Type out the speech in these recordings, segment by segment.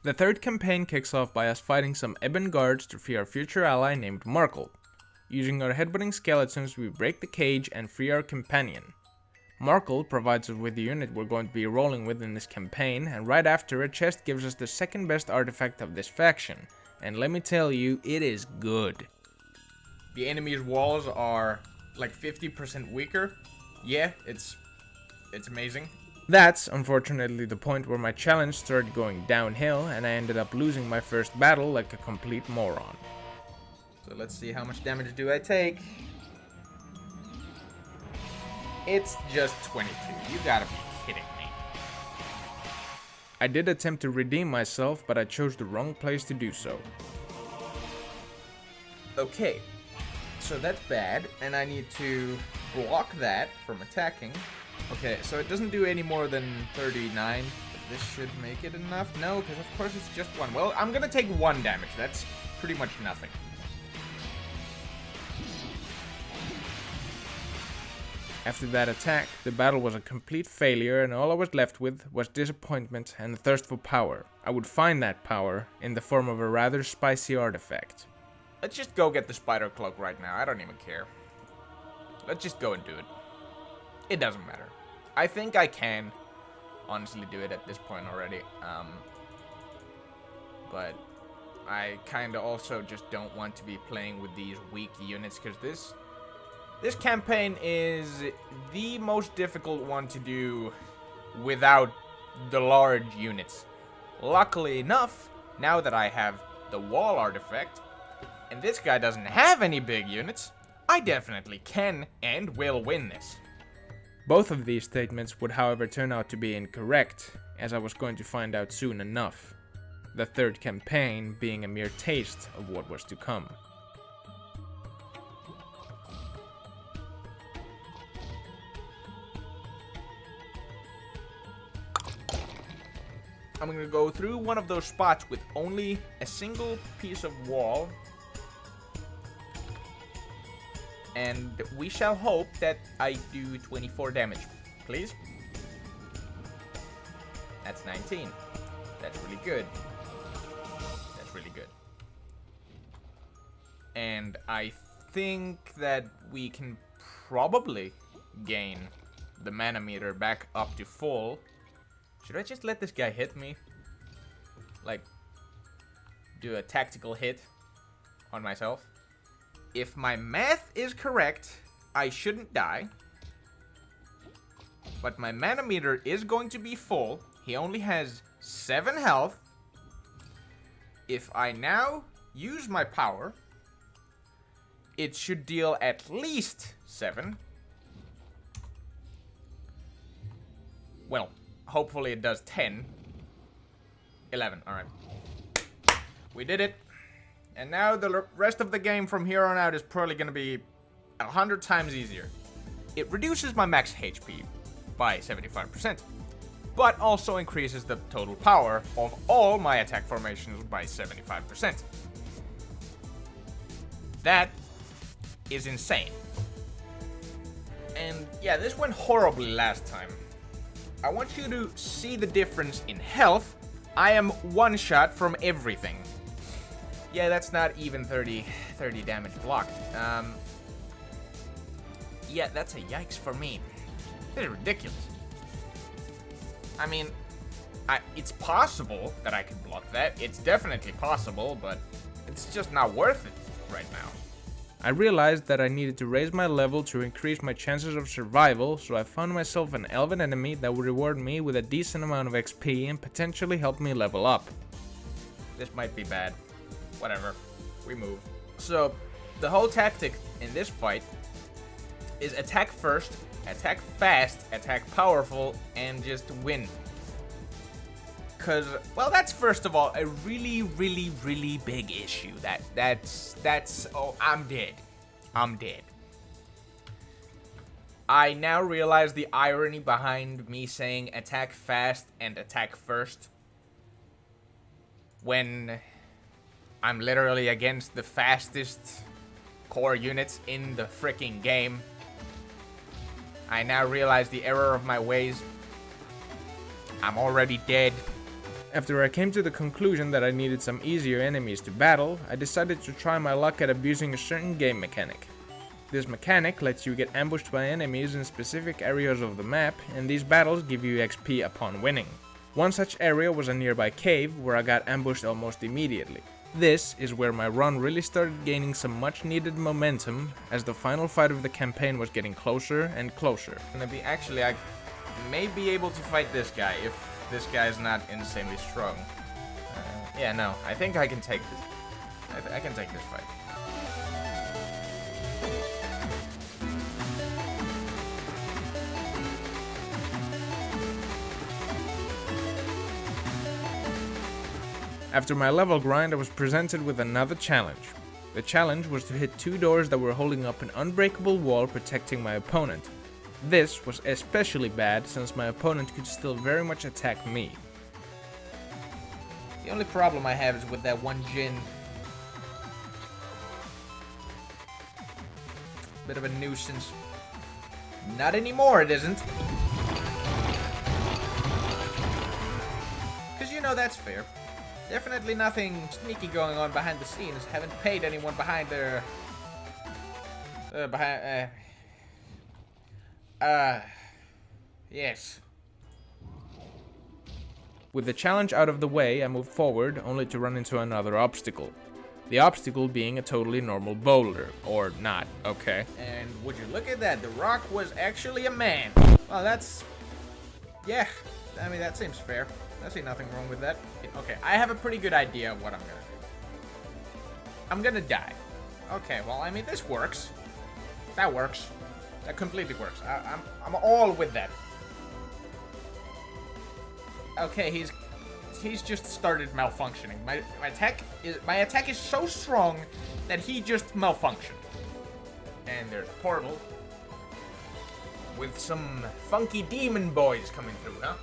The third campaign kicks off by us fighting some Ebon guards to free our future ally named Markle. Using our headbutting skeletons, we break the cage and free our companion. Markle provides us with the unit we're going to be rolling with in this campaign, and right after, a chest gives us the second best artifact of this faction, and let me tell you, it is good. The enemy's walls are like 50% weaker. Yeah, it's amazing. That's unfortunately the point where my challenge started going downhill, and I ended up losing my first battle like a complete moron. So let's see, how much damage do I take? It's just 22. You gotta be kidding me. I did attempt to redeem myself, but I chose the wrong place to do so. Okay, so that's bad, and I need to block that from attacking. Okay, so it doesn't do any more than 39, but this should make it enough. No, because of course it's just one. Well, I'm gonna take 1 damage. That's pretty much nothing. After that attack, the battle was a complete failure, and all I was left with was disappointment and a thirst for power. I would find that power in the form of a rather spicy artifact. Let's just go get the spider cloak right now. I don't even care. Let's just go and do it. It doesn't matter. I think I can honestly do it at this point already. But I kind of also just don't want to be playing with these weak units, because this campaign is the most difficult one to do without the large units. Luckily enough, now that I have the wall artifact, and this guy doesn't have any big units, I definitely can and will win this. Both of these statements would, however, turn out to be incorrect, as I was going to find out soon enough. The third campaign being a mere taste of what was to come. I'm gonna go through one of those spots with only a single piece of wall. And we shall hope that I do 24 damage. Please? That's 19. That's really good. That's really good. And I think that we can probably gain the mana meter back up to full. Should I just let this guy hit me? Like, do a tactical hit on myself? If my math is correct, I shouldn't die. But my mana meter is going to be full. He only has 7 health. If I now use my power, it should deal at least 7. Well, hopefully it does 10. 11, alright. We did it. And now the rest of the game from here on out is probably going to be 100 times easier. It reduces my max HP by 75%, but also increases the total power of all my attack formations by 75%. That is insane. And yeah, this went horribly last time. I want you to see the difference in health. I am one shot from everything. Yeah, that's not even 30 damage blocked. Yeah, that's a yikes for me. This is ridiculous. I mean, it's possible that I could block that. It's definitely possible, but it's just not worth it right now. I realized that I needed to raise my level to increase my chances of survival, so I found myself an elven enemy that would reward me with a decent amount of XP and potentially help me level up. This might be bad. Whatever. We move. So, the whole tactic in this fight is attack first, attack fast, attack powerful, and just win. Cause, well, that's first of all a really, really, really big issue. That's, oh, I'm dead. I'm dead. I now realize the irony behind me saying attack fast and attack first. When I'm literally against the fastest core units in the freaking game. I now realize the error of my ways. I'm already dead. After I came to the conclusion that I needed some easier enemies to battle, I decided to try my luck at abusing a certain game mechanic. This mechanic lets you get ambushed by enemies in specific areas of the map, and these battles give you XP upon winning. One such area was a nearby cave where I got ambushed almost immediately. This is where my run really started gaining some much needed momentum, as the final fight of the campaign was getting closer and closer. Actually, I may be able to fight this guy if this guy is not insanely strong. Yeah, no, I think I can take this. I can take this fight. After my level grind, I was presented with another challenge. The challenge was to hit 2 doors that were holding up an unbreakable wall protecting my opponent. This was especially bad since my opponent could still very much attack me. The only problem I have is with that one Jin. Bit of a nuisance. Not anymore, it isn't. Because you know that's fair. Definitely nothing sneaky going on behind the scenes. Haven't paid anyone behind their... Yes. With the challenge out of the way, I moved forward, only to run into another obstacle. The obstacle being a totally normal boulder. Or not, okay? And would you look at that, the rock was actually a man. Well, that's... Yeah, I mean, that seems fair. I see nothing wrong with that. Okay, I have a pretty good idea of what I'm gonna do. I'm gonna die. Okay, well, I mean, this works. That works. That completely works. I'm all with that. Okay, he's just started malfunctioning. My attack is so strong that he just malfunctioned. And there's a portal with some funky demon boys coming through, huh?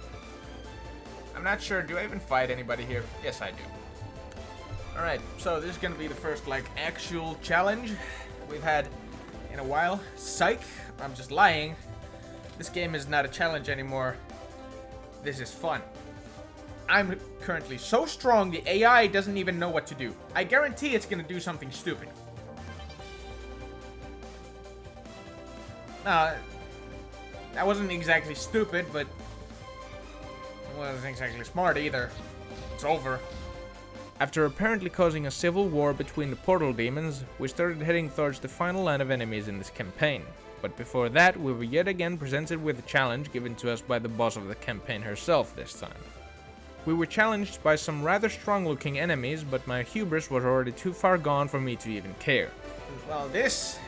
I'm not sure. Do I even fight anybody here? Yes, I do. Alright, so this is gonna be the first, like, actual challenge we've had in a while. Psych! I'm just lying. This game is not a challenge anymore. This is fun. I'm currently so strong, the AI doesn't even know what to do. I guarantee it's gonna do something stupid. That wasn't exactly stupid, but it wasn't exactly smart either. It's over. After apparently causing a civil war between the portal demons, we started heading towards the final line of enemies in this campaign. But before that, we were yet again presented with a challenge given to us by the boss of the campaign herself this time. We were challenged by some rather strong-looking enemies, but my hubris was already too far gone for me to even care. Well, this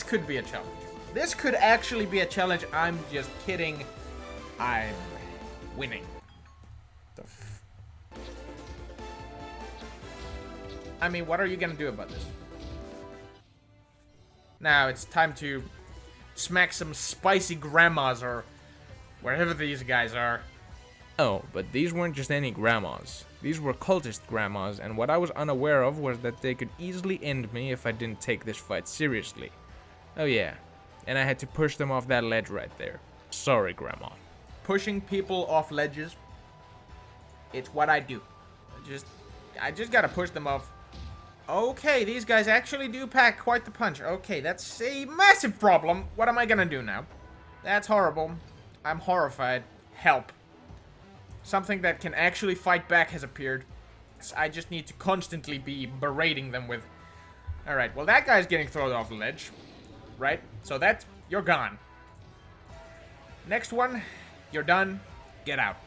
could be a challenge. This could actually be a challenge. I'm just kidding. I'm winning. I mean, what are you gonna do about this? Now it's time to smack some spicy grandmas or wherever these guys are. Oh, but these weren't just any grandmas. These were cultist grandmas, and what I was unaware of was that they could easily end me if I didn't take this fight seriously. Oh yeah, and I had to push them off that ledge right there. Sorry, Grandma. Pushing people off ledges, it's what I do. I just gotta push them off. Okay, these guys actually do pack quite the punch. Okay, that's a massive problem. What am I gonna do now? That's horrible. I'm horrified. Help. Something that can actually fight back has appeared. I just need to constantly be berating them with... Alright, well that guy's getting thrown off the ledge. Right? So that... You're gone. Next one. You're done. Get out.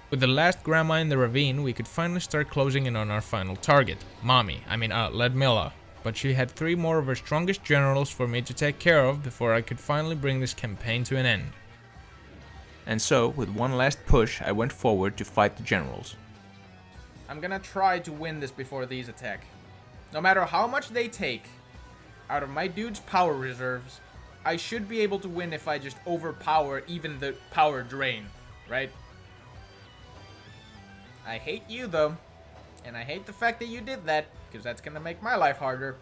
With the last grandma in the ravine, we could finally start closing in on our final target. Ludmilla. But she had 3 more of her strongest generals for me to take care of before I could finally bring this campaign to an end. And so, with one last push, I went forward to fight the generals. I'm gonna try to win this before these attack. No matter how much they take out of my dude's power reserves, I should be able to win if I just overpower even the power drain, right? I hate you, though. And I hate the fact that you did that, because that's gonna make my life harder.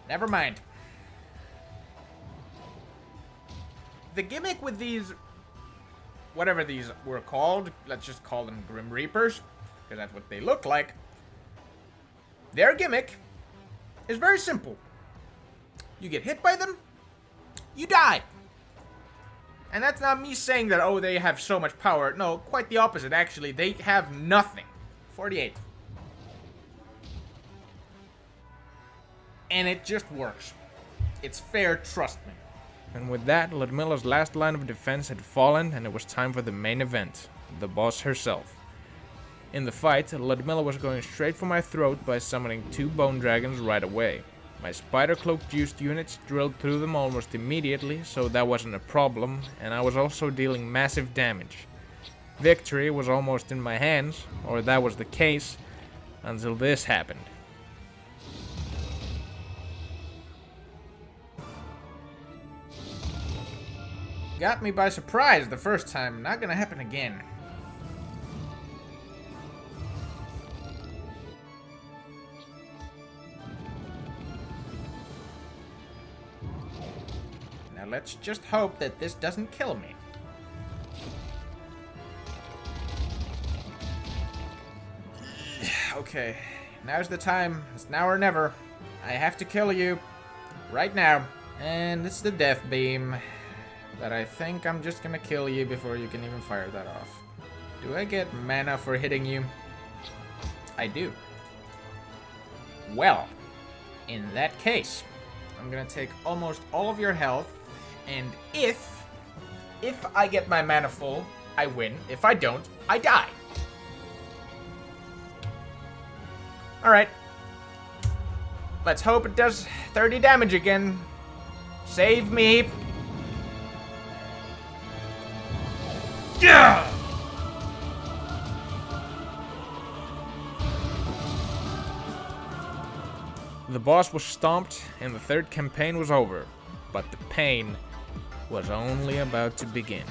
Never mind. The gimmick with these whatever these were called, let's just call them Grim Reapers, because that's what they look like. Their gimmick is very simple. You get hit by them, you die. And that's not me saying that, oh, they have so much power. No, quite the opposite, actually. They have nothing. 48. And it just works. It's fair, trust me. And with that, Ludmilla's last line of defense had fallen, and it was time for the main event, the boss herself. In the fight, Ludmilla was going straight for my throat by summoning 2 bone dragons right away. My spider cloak juiced units drilled through them almost immediately, so that wasn't a problem, and I was also dealing massive damage. Victory was almost in my hands, or that was the case, until this happened. Got me by surprise the first time, not gonna happen again. Now let's just hope that this doesn't kill me. Okay, now's the time. It's now or never. I have to kill you. Right now. And it's the death beam. But I think I'm just gonna kill you before you can even fire that off. Do I get mana for hitting you? I do. Well, in that case, I'm gonna take almost all of your health, and if I get my mana full, I win. If I don't, I die. Alright. Let's hope it does 30 damage again. Save me. Yeah! The boss was stomped, and the third campaign was over, but the pain was only about to begin.